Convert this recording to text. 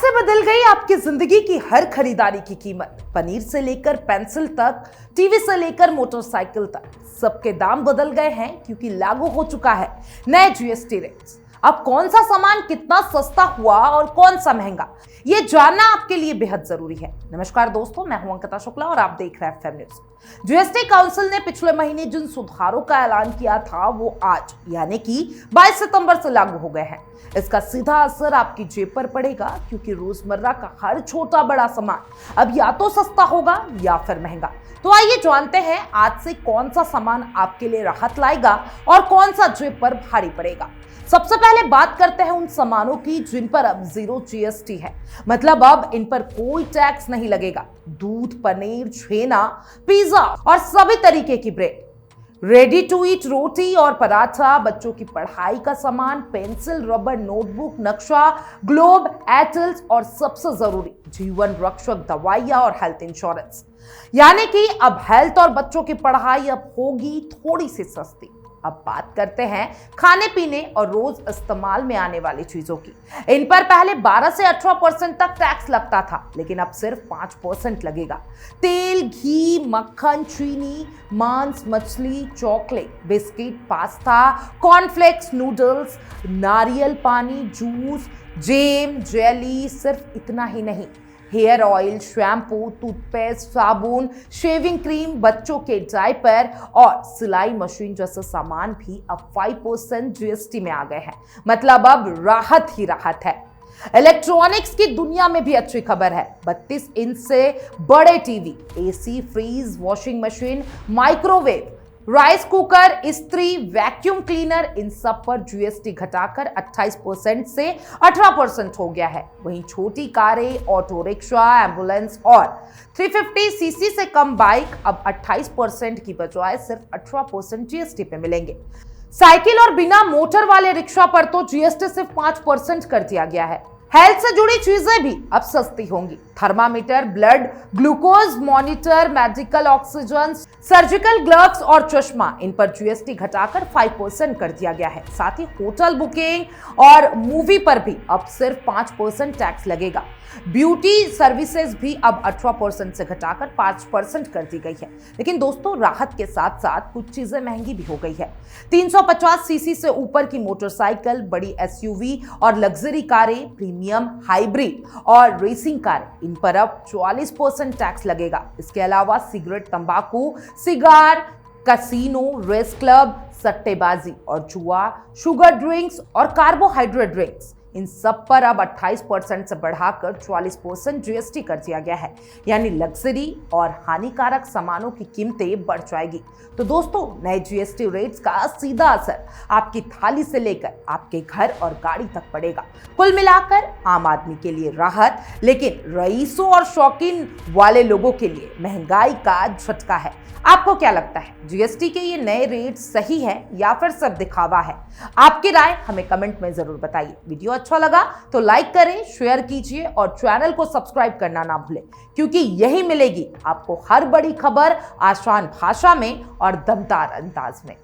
से बदल गई आपकी जिंदगी की हर खरीदारी की कीमत। पनीर से लेकर पेंसिल तक, टीवी से लेकर मोटरसाइकिल तक, सबके दाम बदल गए हैं क्योंकि लागू हो चुका है नए जीएसटी रेट्स। अब कौन सा सामान कितना सस्ता हुआ और कौन सा महंगा, ये जानना आपके लिए बेहद जरूरी है। नमस्कार दोस्तों, मैं हूं अंकिता शुक्ला और आप देख रहे हैं एफएम न्यूज। जीएसटी काउंसिल ने पिछले महीने जिन सुधारों का ऐलान किया था वो आज यानी कि 22 सितंबर से लागू हो गए हैं। इसका सीधा असर आपकी जेब पर पड़ेगा क्योंकि रोजमर्रा का हर छोटा बड़ा सामान अब या तो सस्ता होगा या फिर महंगा। तो आइए जानते हैं आज से कौन सा सामान आपके लिए राहत लाएगा और कौन सा जेब पर भारी पड़ेगा। सबसे पहले बात करते हैं उन सामानों की जिन पर अब जीरो जीएसटी है, मतलब अब इन पर कोई टैक्स नहीं लगेगा। दूध, पनीर, छेना, पिज्जा और सभी तरीके की ब्रेड, रेडी टू ईट रोटी और पराठा, बच्चों की पढ़ाई का सामान, पेंसिल, रबर, नोटबुक, नक्शा, ग्लोब, एटल्स और सबसे जरूरी जीवन रक्षक दवाइयां और हेल्थ इंश्योरेंस। यानी कि अब हेल्थ और बच्चों की पढ़ाई अब होगी थोड़ी सी सस्ती। अब बात करते हैं खाने पीने और रोज इस्तेमाल में आने वाली चीजों की। इन पर पहले 12 से 18% तक टैक्स लगता था, लेकिन अब सिर्फ 5% लगेगा। तेल, घी, मक्खन, चीनी, मांस, मछली, chocolate, biscuit, pasta, cornflakes, noodles, नारियल पानी, जूस, जेम, जेली, सिर्फ इतना ही नहीं, हेयर ऑयल, शैम्पू, टूथपेस्ट, साबुन, शेविंग क्रीम, बच्चों के डायपर और सिलाई मशीन जैसे सामान भी अब 5% जीएसटी में आ गए हैं। मतलब अब राहत ही राहत है। इलेक्ट्रॉनिक्स की दुनिया में भी अच्छी खबर है। 32 इंच से बड़े TV, AC, fridge, washing machine, microwave, rice cooker, इस्त्री, वैक्यूम क्लीनर, इन सब पर जीएसटी घटाकर 28% से 18% हो गया है। वहीं छोटी कारें, ऑटो रिक्शा, एम्बुलेंस और 350 सीसी से कम बाइक अब 28% की बजाय सिर्फ 18% जीएसटी पे मिलेंगे। साइकिल और बिना मोटर वाले रिक्शा पर तो जीएसटी सिर्फ 5% कर दिया गया है। हेल्थ से जुड़ी चीजें भी अब सस्ती होंगी। Thermometer, blood glucose monitor, medical oxygen, surgical gloves और चश्मा, इन पर जीएसटी घटाकर 5% कर दिया गया है। साथ ही होटल बुकिंग और मूवी पर भी अब सिर्फ 5% टैक्स लगेगा। ब्यूटी सर्विसेज भी अब 18% से घटाकर 5% कर दी गई है। लेकिन दोस्तों, राहत के साथ साथ कुछ चीजें महंगी भी हो गई है। 350 सीसी से ऊपर की मोटरसाइकिल, बड़ी एसयूवी और लग्जरी कारें, प्रीमियम, हाइब्रिड और रेसिंग कार, इन पर अब 44% टैक्स लगेगा। इसके अलावा सिगरेट, तंबाकू, सिगार, कैसीनो, रेस क्लब, सट्टेबाजी और जुआ, शुगर ड्रिंक्स और कार्बोहाइड्रेट ड्रिंक्स, इन सब पर अब 28% से बढ़ाकर 44% जीएसटी कर दिया गया है। यानी लग्जरी और हानिकारक सामानों की कीमतें बढ़ जाएगी। तो दोस्तों, नए जीएसटी रेट्स का सीधा असर आपकी थाली से लेकर आपके घर और गाड़ी तक पड़ेगा। कुल मिलाकर आम आदमी के लिए राहत, लेकिन रईसों और शौकीन वाले लोगों के लिए महंगाई का झटका है। आपको क्या लगता है, जीएसटी के ये नए रेट सही है या फिर सब दिखावा है? आपकी राय हमें कमेंट में जरूर बताइए। वीडियो अच्छा लगा तो लाइक करें, शेयर कीजिए और चैनल को सब्सक्राइब करना ना भूलें, क्योंकि यही मिलेगी आपको हर बड़ी खबर आसान भाषा में और दमदार अंदाज में।